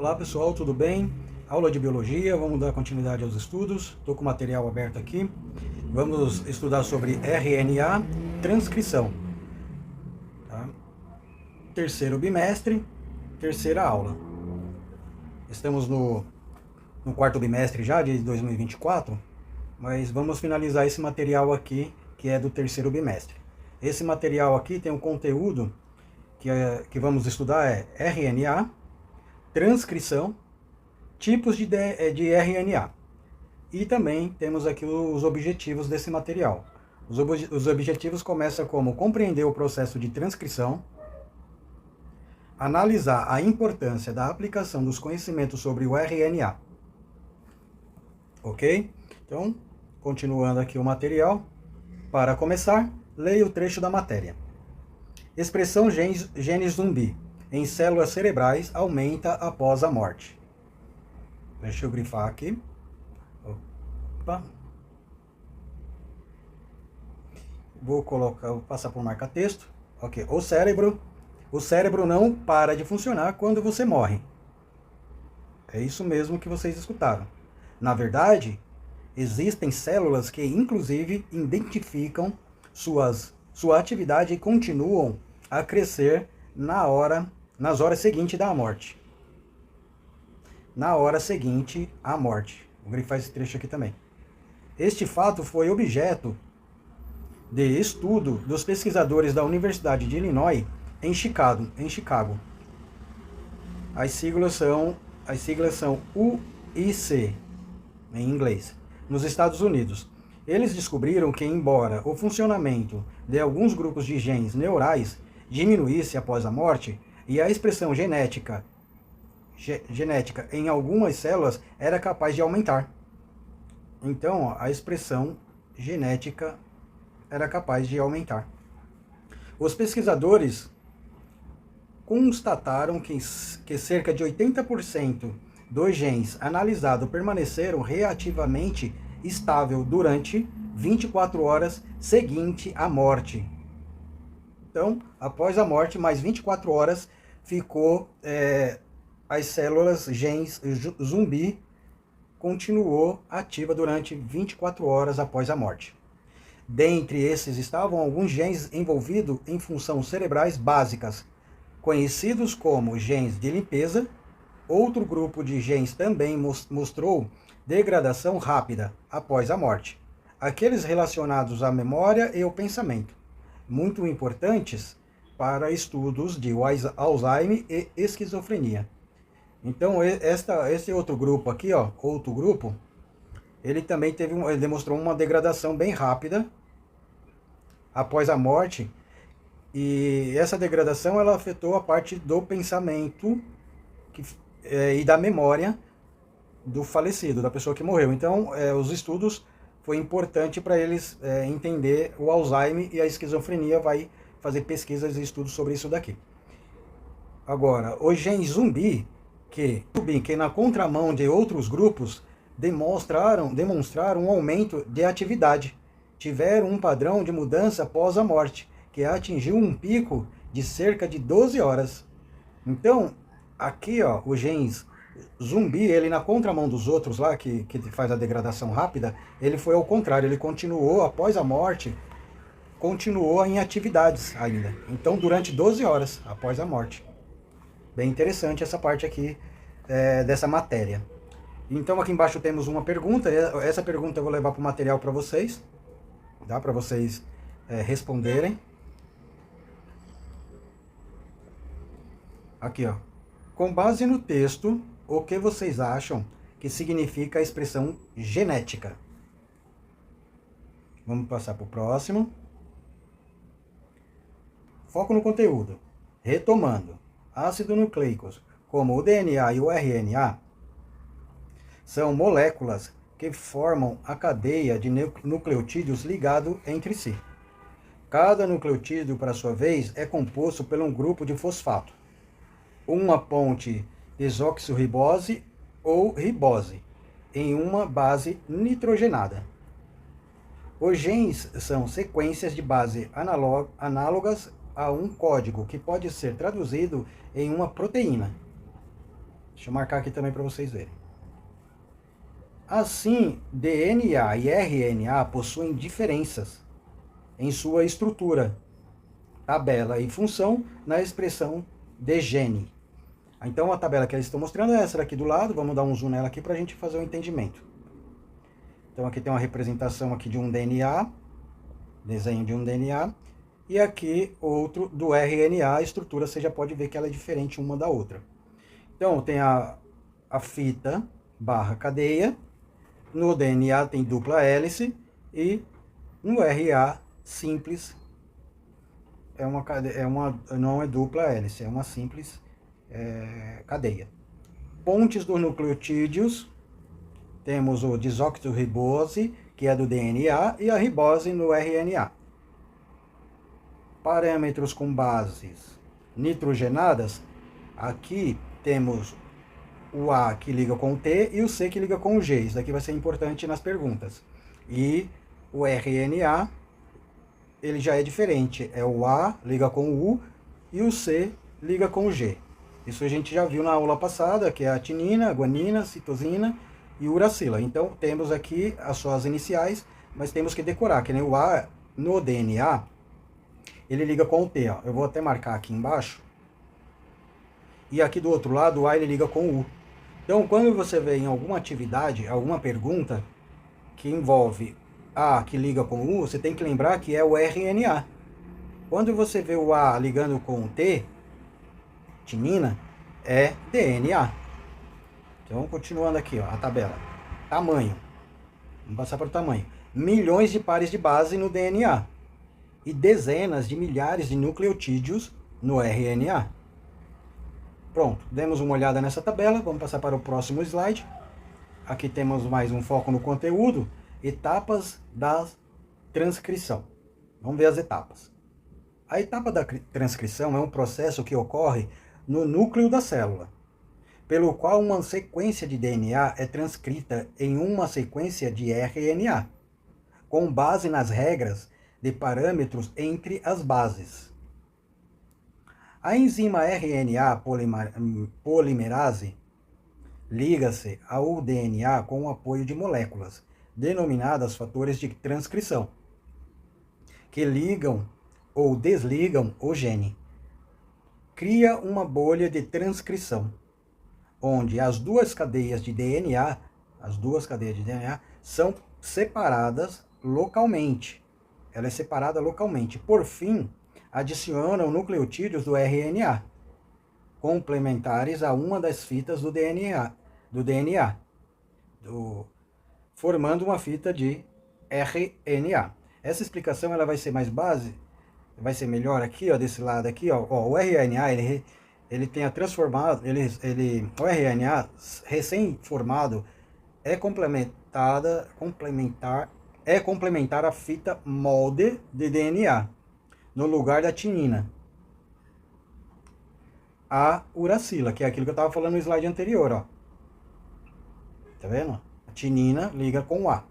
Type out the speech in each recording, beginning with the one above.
Olá pessoal, tudo bem? Aula de Biologia, vamos dar continuidade aos estudos. Estou com o material aberto aqui. Vamos estudar sobre RNA, transcrição. Tá? Terceiro bimestre, terceira aula. Estamos no quarto bimestre já, de 2024, mas vamos finalizar esse material aqui, que é do terceiro bimestre. Esse material aqui tem um conteúdo que vamos estudar é RNA, transcrição, tipos de RNA. E também temos aqui os objetivos desse material. Os objetivos começam como compreender o processo de transcrição, analisar a importância da aplicação dos conhecimentos sobre o RNA. Ok? Então, continuando aqui o material, para começar, leia o trecho da matéria. Expressão gene zumbi em células cerebrais aumenta após a morte. Deixa eu grifar aqui. Opa. Vou passar por marca-texto. Ok. O cérebro não para de funcionar quando você morre. É isso mesmo que vocês escutaram. Na verdade, existem células que inclusive identificam sua atividade e continuam a crescer nas horas seguintes da morte. Na hora seguinte à morte. Vou grifar esse trecho aqui também. Este fato foi objeto de estudo dos pesquisadores da Universidade de Illinois em Chicago. As siglas são UIC, em inglês, nos Estados Unidos. Eles descobriram que, embora o funcionamento de alguns grupos de genes neurais diminuísse após a morte, e a expressão genética em algumas células era capaz de aumentar. Então, a expressão genética era capaz de aumentar. Os pesquisadores constataram que cerca de 80% dos genes analisados permaneceram relativamente estável durante 24 horas seguinte à morte. Então, após a morte, mais 24 horas ficou as células genes zumbi continuou ativa durante 24 horas após a morte. Dentre esses estavam alguns genes envolvidos em funções cerebrais básicas, conhecidos como genes de limpeza. Outro grupo de genes também mostrou degradação rápida após a morte, aqueles relacionados à memória e ao pensamento, muito importantes para estudos de Alzheimer e esquizofrenia. Então, esse outro grupo aqui, outro grupo, ele também ele demonstrou uma degradação bem rápida após a morte, e essa degradação ela afetou a parte do pensamento e da memória do falecido, da pessoa que morreu. Então, os estudos foi importante para eles entender o Alzheimer e a esquizofrenia, vai fazer pesquisas e estudos sobre isso daqui. Agora, os genes zumbi, que na contramão de outros grupos, demonstraram um aumento de atividade, tiveram um padrão de mudança após a morte, que atingiu um pico de cerca de 12 horas. Então, aqui, o genes zumbi, ele na contramão dos outros lá, que faz a degradação rápida, ele foi ao contrário, ele continuou após a morte, continuou em atividades ainda. Então, durante 12 horas após a morte. Bem interessante essa parte aqui dessa matéria. Então, aqui embaixo temos uma pergunta. Essa pergunta eu vou levar para o material para vocês, tá? Para vocês responderem. Aqui, com base no texto, o que vocês acham que significa a expressão genética? Vamos passar para o próximo. Foco no conteúdo. Retomando. Ácidos nucleicos, como o DNA e o RNA, são moléculas que formam a cadeia de nucleotídeos ligados entre si. Cada nucleotídeo, por sua vez, é composto por um grupo de fosfato, uma ponte desoxirribose ou ribose, em uma base nitrogenada. Os genes são sequências de base análogas a um código que pode ser traduzido em uma proteína. Deixa eu marcar aqui também para vocês verem. Assim, DNA e RNA possuem diferenças em sua estrutura, tabela e função na expressão de gene. Então a tabela que eles estão mostrando é essa daqui do lado, vamos dar um zoom nela aqui para a gente fazer o entendimento. Então aqui tem uma representação aqui de um DNA, desenho de um DNA, e aqui outro do RNA, a estrutura você já pode ver que ela é diferente uma da outra. Então tem a fita barra cadeia, no DNA tem dupla hélice e no RA simples não é dupla hélice, é uma simples cadeia. Pontes dos nucleotídeos, temos o desoxirribose, que é do DNA, e a ribose no RNA. Parâmetros com bases nitrogenadas, aqui temos o A que liga com o T e o C que liga com o G. Isso daqui vai ser importante nas perguntas. E o RNA, ele já é diferente. É o A liga com o U e o C liga com o G. Isso a gente já viu na aula passada, que é a tinina, a guanina, a citosina e uracila. Então, temos aqui as suas iniciais, mas temos que decorar, que nem o A no DNA, ele liga com o T. Ó. Eu vou até marcar aqui embaixo. E aqui do outro lado, o A ele liga com o U. Então, quando você vê em alguma atividade, alguma pergunta que envolve A que liga com o U, você tem que lembrar que é o RNA. Quando você vê o A ligando com o T, tinina, é DNA. Então, continuando aqui, ó, a tabela. Tamanho. Vamos passar para o tamanho. Milhões de pares de base no DNA. E dezenas de milhares de nucleotídeos no RNA. Pronto, demos uma olhada nessa tabela, vamos passar para o próximo slide. Aqui temos mais um foco no conteúdo, etapas da transcrição. Vamos ver as etapas. A etapa da transcrição é um processo que ocorre no núcleo da célula, pelo qual uma sequência de DNA é transcrita em uma sequência de RNA, com base nas regras de parâmetros entre as bases. A enzima RNA polimerase liga-se ao DNA com o apoio de moléculas, denominadas fatores de transcrição, que ligam ou desligam o gene. Cria uma bolha de transcrição, onde as duas cadeias de DNA são separadas localmente. Ela é separada localmente. Por fim, adicionam nucleotídeos do RNA, complementares a uma das fitas do DNA, formando uma fita de RNA. Essa explicação ela vai ser mais vai ser melhor aqui, ó, desse lado aqui, ó. O RNA ele tem a transformado, o RNA recém-formado é complementar a fita molde de DNA, no lugar da tinina. A uracila, que é aquilo que eu estava falando no slide anterior, ó. Tá vendo? A tinina liga com o A,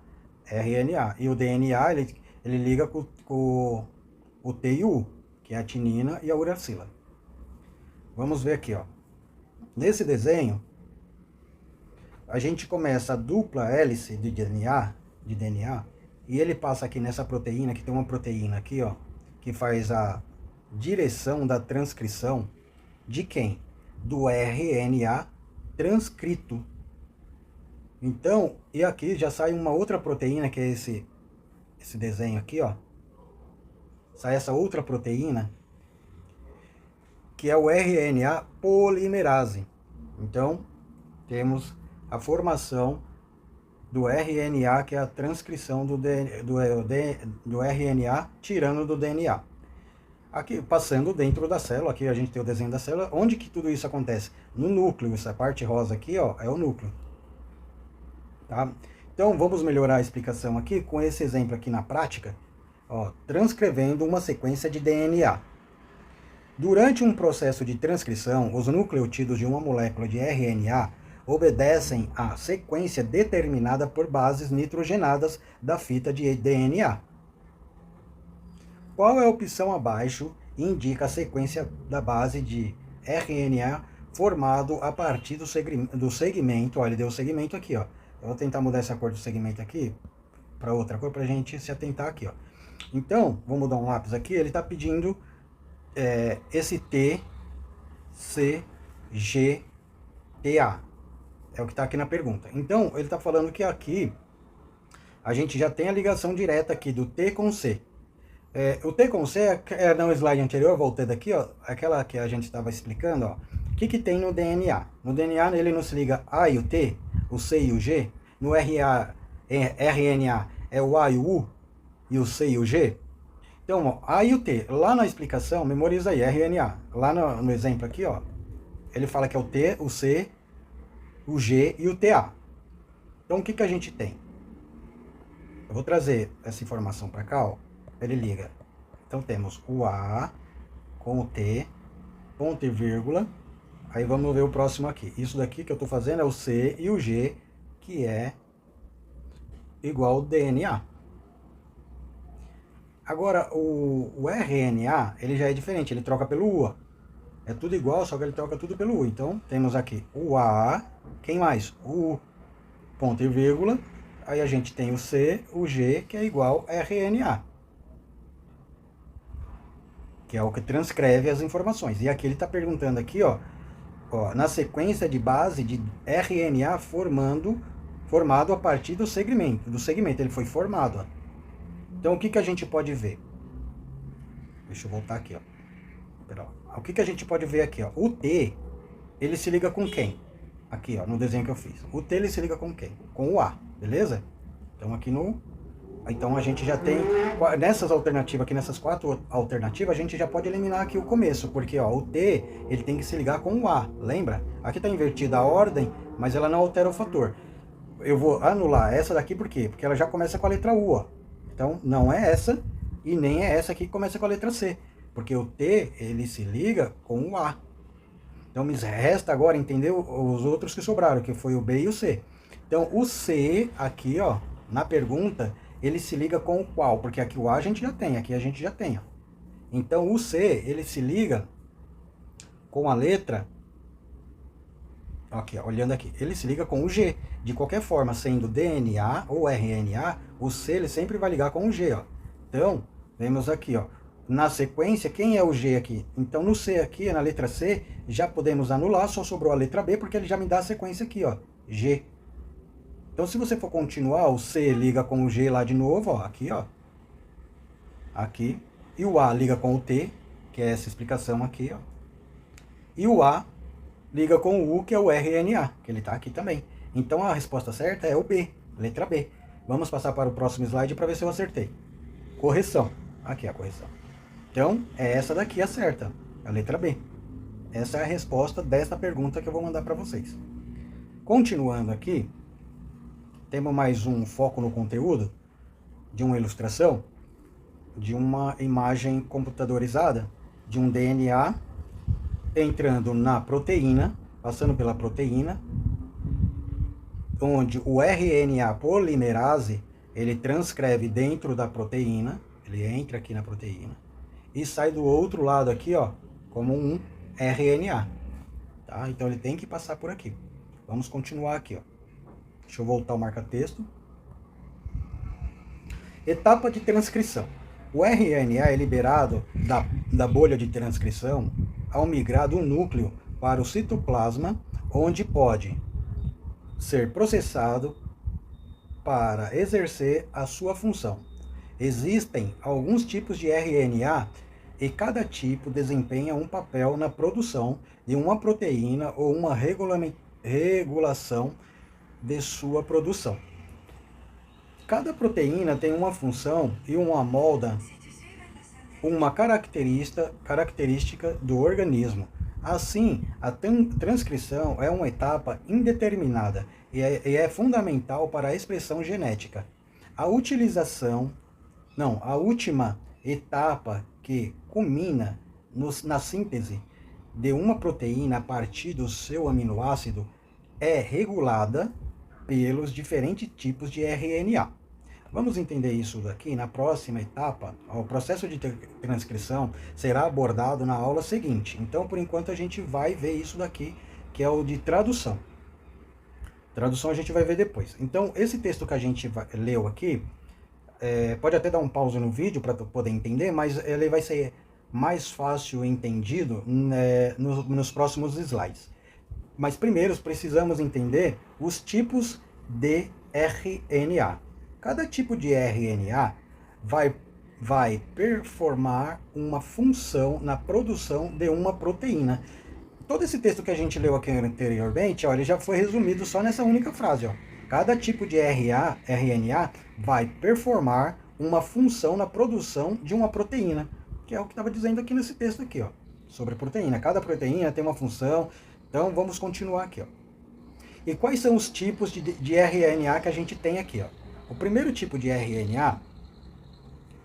RNA. E o DNA, ele liga com o T e o U, que é a tinina e a uracila. Vamos ver aqui, ó. Nesse desenho, a gente começa a dupla hélice de DNA, e ele passa aqui nessa proteína, que tem uma proteína aqui, ó, que faz a direção da transcrição de quem? Do RNA transcrito. Então, e aqui já sai uma outra proteína, que é esse desenho aqui, ó. Sai essa outra proteína, que é o RNA polimerase. Então, temos a formação do RNA, que é a transcrição do RNA, tirando do DNA. Aqui, passando dentro da célula, aqui a gente tem o desenho da célula. Onde que tudo isso acontece? No núcleo. Essa parte rosa aqui, ó, é o núcleo. Tá? Então, vamos melhorar a explicação aqui com esse exemplo aqui na prática, ó, transcrevendo uma sequência de DNA. Durante um processo de transcrição, os nucleotídeos de uma molécula de RNA obedecem à sequência determinada por bases nitrogenadas da fita de DNA. Qual é a opção abaixo indica a sequência da base de RNA formado a partir do segmento, ó, ele deu o segmento aqui, ó. Eu vou tentar mudar essa cor do segmento aqui para outra cor, para a gente se atentar aqui, ó. Então, vou mudar um lápis aqui, ele está pedindo esse T, C, G, T, A. É o que está aqui na pergunta. Então, ele está falando que aqui a gente já tem a ligação direta aqui do T com C. O T com C, no slide anterior, voltando aqui, ó, aquela que a gente estava explicando, ó. O que tem no DNA? No DNA ele nos liga A e o T, o C e o G. No RNA é o A e o U, e o C e o G. Então, ó, A e o T. Lá na explicação, memoriza aí, RNA. Lá no exemplo aqui, ó, ele fala que é o T, o C, o G e o TA. Então, o que a gente tem? Eu vou trazer essa informação para cá, ó. Ele liga. Então, temos o A com o T, ponto e vírgula. Aí, vamos ver o próximo aqui. Isso daqui que eu estou fazendo é o C e o G, que é igual ao DNA. Agora, o RNA, ele já é diferente, ele troca pelo U. É tudo igual, só que ele troca tudo pelo U. Então, temos aqui o A, quem mais? O U, ponto e vírgula. Aí a gente tem o C, o G, que é igual a RNA. Que é o que transcreve as informações. E aqui ele está perguntando aqui, ó, na sequência de base de RNA formado a partir do segmento. Ele foi formado, ó. Então, o que a gente pode ver? Deixa eu voltar aqui, ó. O que a gente pode ver aqui, ó? O T, ele se liga com quem? Aqui, ó, no desenho que eu fiz. O T, ele se liga com quem? Com o A, beleza? Então, aqui no... Então, a gente já tem... Nessas alternativas aqui, nessas 4 alternativas, a gente já pode eliminar aqui o começo. Porque, ó, o T, ele tem que se ligar com o A, lembra? Aqui tá invertida a ordem, mas ela não altera o fator. Eu vou anular essa daqui, por quê? Porque ela já começa com a letra U, ó. Então, não é essa e nem é essa aqui que começa com a letra C. Porque o T, ele se liga com o A. Então, me resta agora entender os outros que sobraram, que foi o B e o C. Então, o C, aqui, ó, na pergunta, ele se liga com o qual? Porque aqui o A a gente já tem, aqui a gente já tem, ó. Então, o C, ele se liga com a letra... Aqui, ó, olhando aqui, ele se liga com o G. De qualquer forma, sendo DNA ou RNA, o C ele sempre vai ligar com o G, ó. Então, vemos aqui, ó, na sequência, quem é o G aqui? Então, no C aqui, na letra C, já podemos anular, só sobrou a letra B, porque ele já me dá a sequência aqui, ó, G. Então, se você for continuar, o C liga com o G lá de novo, ó, aqui, ó. Aqui. E o A liga com o T, que é essa explicação aqui, ó. E o A liga com o U, que é o RNA, que ele tá aqui também. Então, a resposta certa é o B, letra B. Vamos passar para o próximo slide para ver se eu acertei. Correção. Aqui a correção. Então, é essa daqui a certa, a letra B. Essa é a resposta desta pergunta que eu vou mandar para vocês. Continuando aqui, temos mais um foco no conteúdo de uma ilustração de uma imagem computadorizada de um DNA entrando na proteína, passando pela proteína, onde o RNA polimerase, ele transcreve dentro da proteína, ele entra aqui na proteína, e sai do outro lado aqui, ó, como um RNA, tá? Então ele tem que passar por aqui. Vamos continuar aqui, ó. Deixa eu voltar o marca-texto. Etapa de transcrição. O RNA é liberado da bolha de transcrição ao migrar do núcleo para o citoplasma, onde pode ser processado para exercer a sua função. Existem alguns tipos de RNA e cada tipo desempenha um papel na produção de uma proteína ou uma regulação de sua produção. Cada proteína tem uma função e uma molda, uma característica do organismo. Assim, a transcrição é uma etapa indeterminada e é fundamental para a expressão genética. A última etapa que culmina na síntese de uma proteína a partir do seu aminoácido é regulada pelos diferentes tipos de RNA. Vamos entender isso daqui na próxima etapa. O processo de transcrição será abordado na aula seguinte. Então, por enquanto, a gente vai ver isso daqui, que é o de tradução. Tradução a gente vai ver depois. Então, esse texto que a gente leu aqui, pode até dar um pause no vídeo para poder entender, mas ele vai ser mais fácil entendido nos próximos slides. Mas primeiro precisamos entender os tipos de RNA. Cada tipo de RNA vai performar uma função na produção de uma proteína. Todo esse texto que a gente leu aqui anteriormente, ó, ele já foi resumido só nessa única frase. Ó. Cada tipo de RNA vai performar uma função na produção de uma proteína, que é o que estava dizendo aqui nesse texto aqui, ó, sobre proteína. Cada proteína tem uma função. Então vamos continuar aqui. Ó. E quais são os tipos de RNA que a gente tem aqui? Ó? O primeiro tipo de RNA,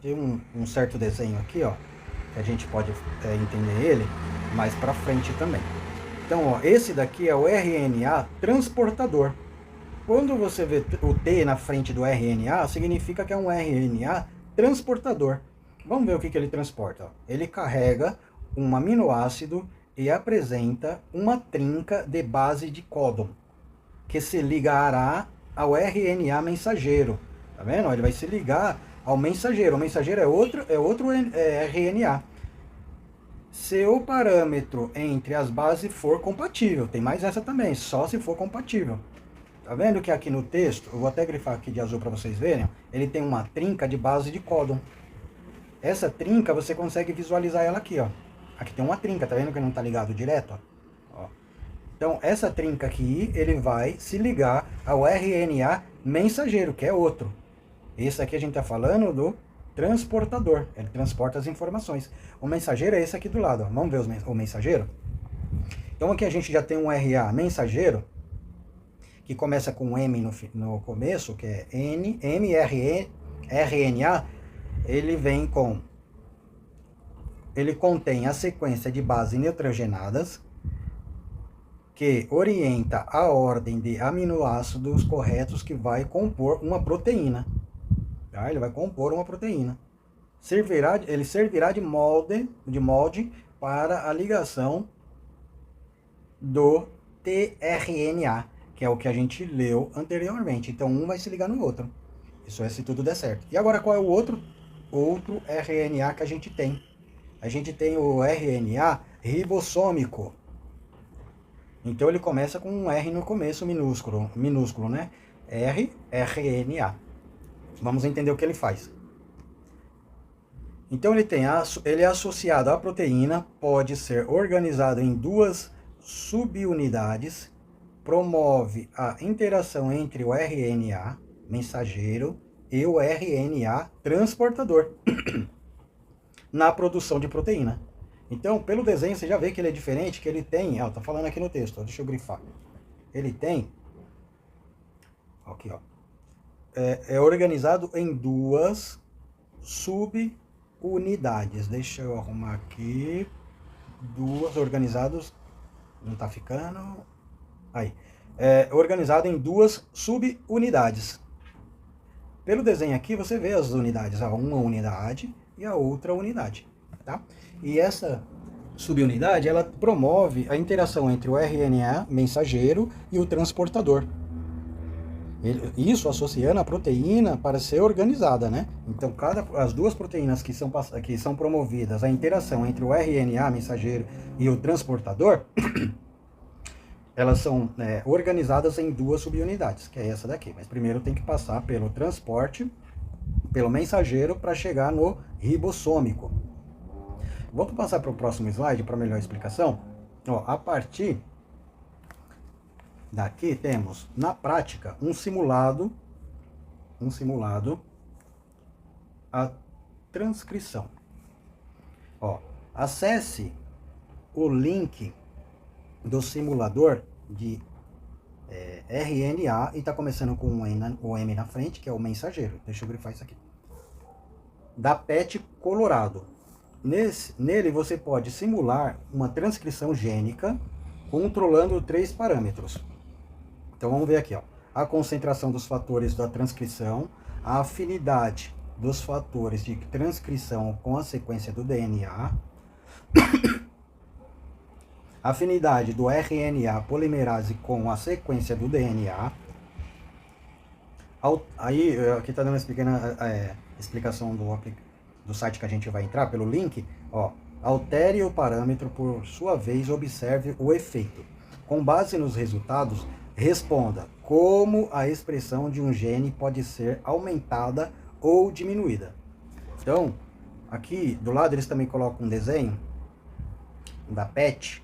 tem um certo desenho aqui, ó, que a gente pode entender ele mais para frente também. Então, ó, esse daqui é o RNA transportador. Quando você vê o T na frente do RNA, significa que é um RNA transportador. Vamos ver o que ele transporta. Ó. Ele carrega um aminoácido e apresenta uma trinca de base de códon, que se ligará ao RNA mensageiro. Tá vendo? Ele vai se ligar ao mensageiro. O mensageiro é outro RNA. Se o parâmetro entre as bases for compatível, tem mais essa também, só se for compatível. Tá vendo que aqui no texto, eu vou até grifar aqui de azul para vocês verem, ele tem uma trinca de base de códon. Essa trinca você consegue visualizar ela aqui, ó. Aqui tem uma trinca, tá vendo que não tá ligado direto, ó? Então, essa trinca aqui, ele vai se ligar ao RNA mensageiro, que é outro. Esse aqui a gente tá falando do transportador, ele transporta as informações. O mensageiro é esse aqui do lado, ó. Vamos ver o mensageiro? Então aqui a gente já tem um RNA mensageiro, que começa com M no começo, que é mRNA, ele contém a sequência de bases nitrogenadas, que orienta a ordem de aminoácidos corretos que vai compor uma proteína. Tá? Ele vai compor uma proteína. Ele servirá de molde para a ligação do tRNA, que é o que a gente leu anteriormente. Então, um vai se ligar no outro. Isso é se tudo der certo. E agora, qual é o outro RNA que a gente tem? A gente tem o RNA ribossômico. Então, ele começa com um R no começo, minúsculo, né? RNA. Vamos entender o que ele faz. Então, ele é associado à proteína, pode ser organizado em duas subunidades, promove a interação entre o RNA mensageiro e o RNA transportador na produção de proteína. Então, pelo desenho, você já vê que ele é diferente, que ele tem, ó, tá falando aqui no texto, ó, deixa eu grifar. Ele tem, aqui, ó, é organizado em duas subunidades. Deixa eu arrumar aqui, duas organizados, não tá ficando, aí, organizado em duas subunidades. Pelo desenho aqui, você vê as unidades, uma unidade e a outra unidade, tá? E essa subunidade, ela promove a interação entre o RNA mensageiro e o transportador. Isso associando a proteína para ser organizada, né? Então, as duas proteínas que são promovidas, a interação entre o RNA mensageiro e o transportador, elas são organizadas em duas subunidades, que é essa daqui. Mas primeiro tem que passar pelo transporte, pelo mensageiro, para chegar no ribossômico. Vamos passar para o próximo slide para melhor explicação. Ó, a partir daqui temos, na prática, um simulado a transcrição. Ó, acesse o link do simulador de RNA e está começando com o M na frente, que é o mensageiro. Deixa eu grifar isso aqui. Da PET Colorado. Nele você pode simular uma transcrição gênica controlando 3 parâmetros. Então vamos ver aqui, ó. A concentração dos fatores da transcrição, a afinidade dos fatores de transcrição com a sequência do DNA, a afinidade do RNA polimerase com a sequência do DNA. Aí, aqui está dando uma pequena explicação do site que a gente vai entrar, pelo link. Ó, altere o parâmetro, por sua vez, observe o efeito. Com base nos resultados, responda como a expressão de um gene pode ser aumentada ou diminuída. Então, aqui do lado eles também colocam um desenho da PET.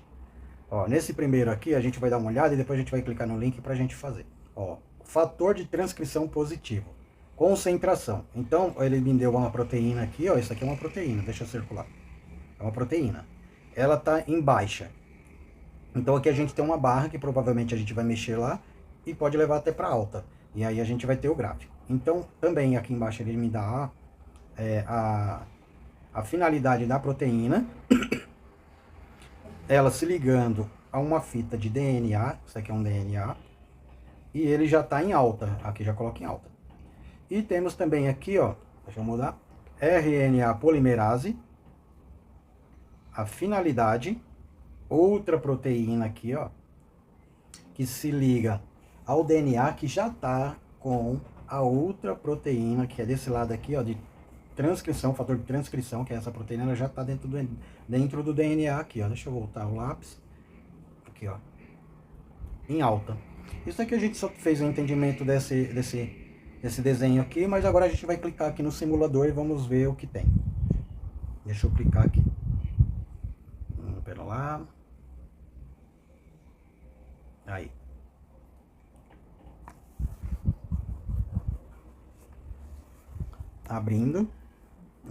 Ó, nesse primeiro aqui a gente vai dar uma olhada e depois a gente vai clicar no link para a gente fazer. Ó, fator de transcrição positivo, concentração. Então ele me deu uma proteína aqui, ó, isso aqui é uma proteína, deixa eu circular. É uma proteína. Ela está em baixa. Então aqui a gente tem uma barra que provavelmente a gente vai mexer lá e pode levar até para alta. E aí a gente vai ter o gráfico. Então também aqui embaixo ele me dá a finalidade da proteína. Ela se ligando a uma fita de DNA, isso aqui é um DNA, e ele já está em alta, aqui já coloca em alta. E temos também aqui, ó, deixa eu mudar, RNA polimerase, a finalidade, outra proteína aqui, ó, que se liga ao DNA que já está com a outra proteína, que é desse lado aqui, ó, de transcrição, fator de transcrição, que é essa proteína, ela já está dentro do DNA aqui, ó. Deixa eu voltar o lápis. Aqui, ó. Em alta. Isso aqui a gente só fez um entendimento desse desenho aqui, mas agora a gente vai clicar aqui no simulador e vamos ver o que tem. Deixa eu clicar aqui. Pera lá. Aí. Abrindo.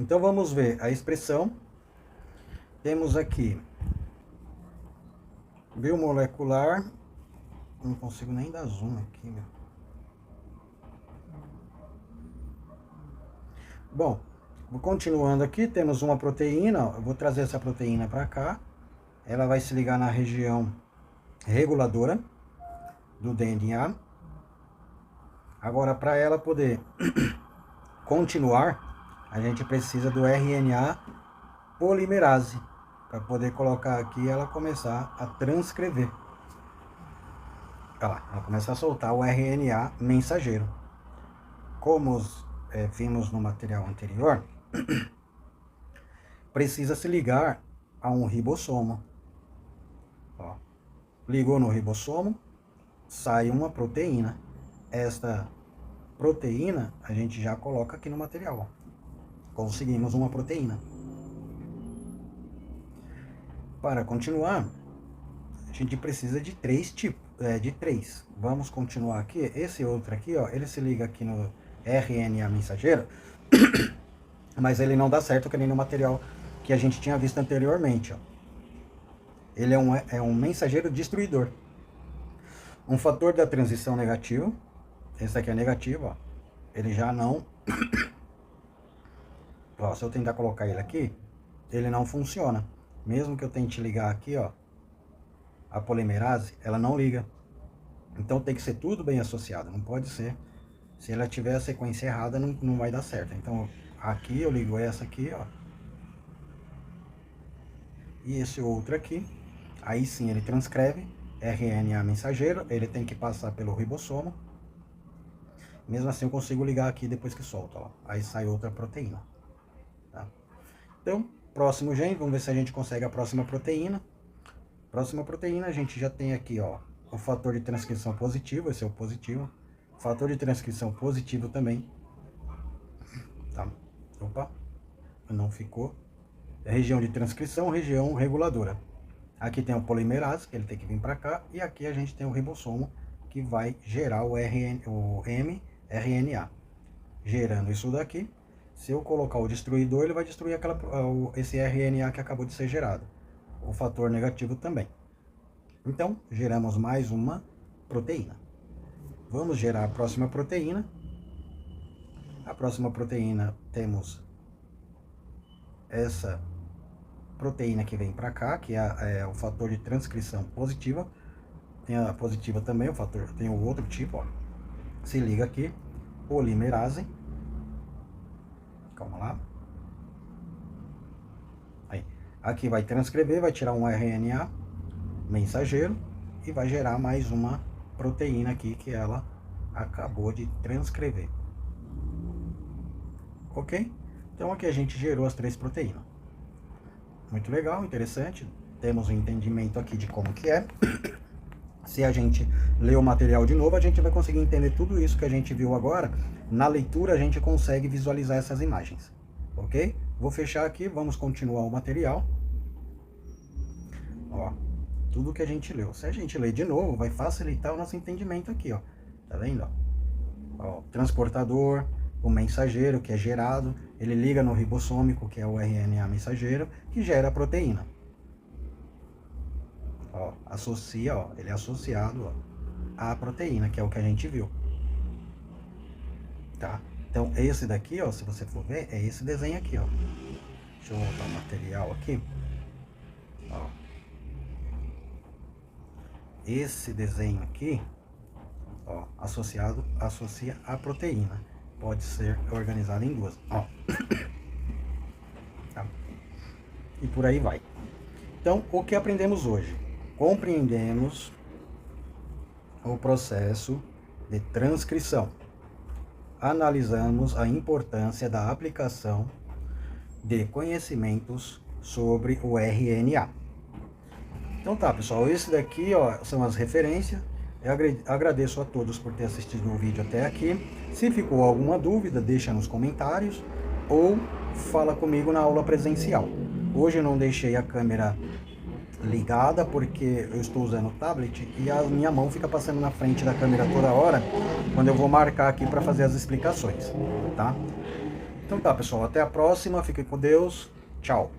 Então vamos ver a expressão. Temos aqui biomolecular. Não consigo nem dar zoom aqui, meu. Bom, continuando aqui, temos uma proteína. Eu vou trazer essa proteína para cá. Ela vai se ligar na região reguladora do DNA. Agora, para ela poder continuar, a gente precisa do RNA polimerase, para poder colocar aqui e ela começar a transcrever. Olha lá, ela começa a soltar o RNA mensageiro. Como vimos no material anterior, precisa se ligar a um ribossomo. Ó, ligou no ribossomo, sai uma proteína. Esta proteína a gente já coloca aqui no material, ó. Conseguimos uma proteína. Para continuar, a gente precisa de três tipos, Vamos continuar aqui. Esse outro aqui, ó, ele se liga aqui no RNA mensageiro, mas ele não dá certo que nem no material que a gente tinha visto anteriormente, ó. Ele é um mensageiro destruidor. Um fator da transição negativo. Esse aqui é negativo, ó. Ele já não... Ó, se eu tentar colocar ele aqui, ele não funciona. Mesmo que eu tente ligar aqui, ó, a polimerase, ela não liga. Então tem que ser tudo bem associado. Não pode ser. Se ela tiver a sequência errada, não vai dar certo. Então aqui eu ligo essa aqui, ó. E esse outro aqui. Aí sim ele transcreve RNA mensageiro. Ele tem que passar pelo ribossomo. Mesmo assim eu consigo ligar aqui depois que solta, ó. Aí sai outra proteína. Tá? Então, próximo gene, vamos ver se a gente consegue a próxima proteína. Próxima proteína, a gente já tem aqui, ó, o fator de transcrição positivo, esse é o positivo. Fator de transcrição positivo também. Tá? Opa, não ficou. Região de transcrição, região reguladora. Aqui tem o polimerase, que ele tem que vir para cá. E aqui a gente tem o ribossomo, que vai gerar o mRNA. Gerando isso daqui, se eu colocar o destruidor, ele vai destruir esse RNA que acabou de ser gerado. O fator negativo também. Então, geramos mais uma proteína. Vamos gerar a próxima proteína. A próxima proteína temos essa proteína que vem para cá, que é o fator de transcrição positiva. Tem a positiva também, tem o outro tipo, ó. Se liga aqui, polimerase. Calma lá. Aí, aqui vai transcrever, vai tirar um RNA mensageiro e vai gerar mais uma proteína aqui que ela acabou de transcrever. Ok? Então aqui a gente gerou as 3 proteínas. Muito legal, interessante. Temos um entendimento aqui de como que é. Se a gente ler o material de novo, a gente vai conseguir entender tudo isso que a gente viu agora. Na leitura, a gente consegue visualizar essas imagens. Ok? Vou fechar aqui, vamos continuar o material. Ó, tudo que a gente leu. Se a gente ler de novo, vai facilitar o nosso entendimento aqui, ó. Tá vendo? Ó, transportador, o mensageiro, que é gerado, ele liga no ribossômico, que é o RNA mensageiro, que gera a proteína. Ó, associa, ó, ele é associado, ó, à proteína, que é o que a gente viu. Tá? Então, esse daqui, ó, se você for ver, é esse desenho aqui, ó. Deixa eu voltar o material aqui. Ó. Esse desenho aqui, ó, associa a proteína. Pode ser organizado em duas, ó. Tá? E por aí vai. Então, o que aprendemos hoje? Compreendemos o processo de transcrição. Analisamos a importância da aplicação de conhecimentos sobre o RNA. Então tá, pessoal, esse daqui, ó, são as referências. Eu agradeço a todos por ter assistido o vídeo até aqui. Se ficou alguma dúvida, deixa nos comentários ou fala comigo na aula presencial. Hoje eu não deixei a câmera ligada porque eu estou usando o tablet e a minha mão fica passando na frente da câmera toda hora quando eu vou marcar aqui para fazer as explicações, tá? Então tá, pessoal, até a próxima, fiquem com Deus, tchau!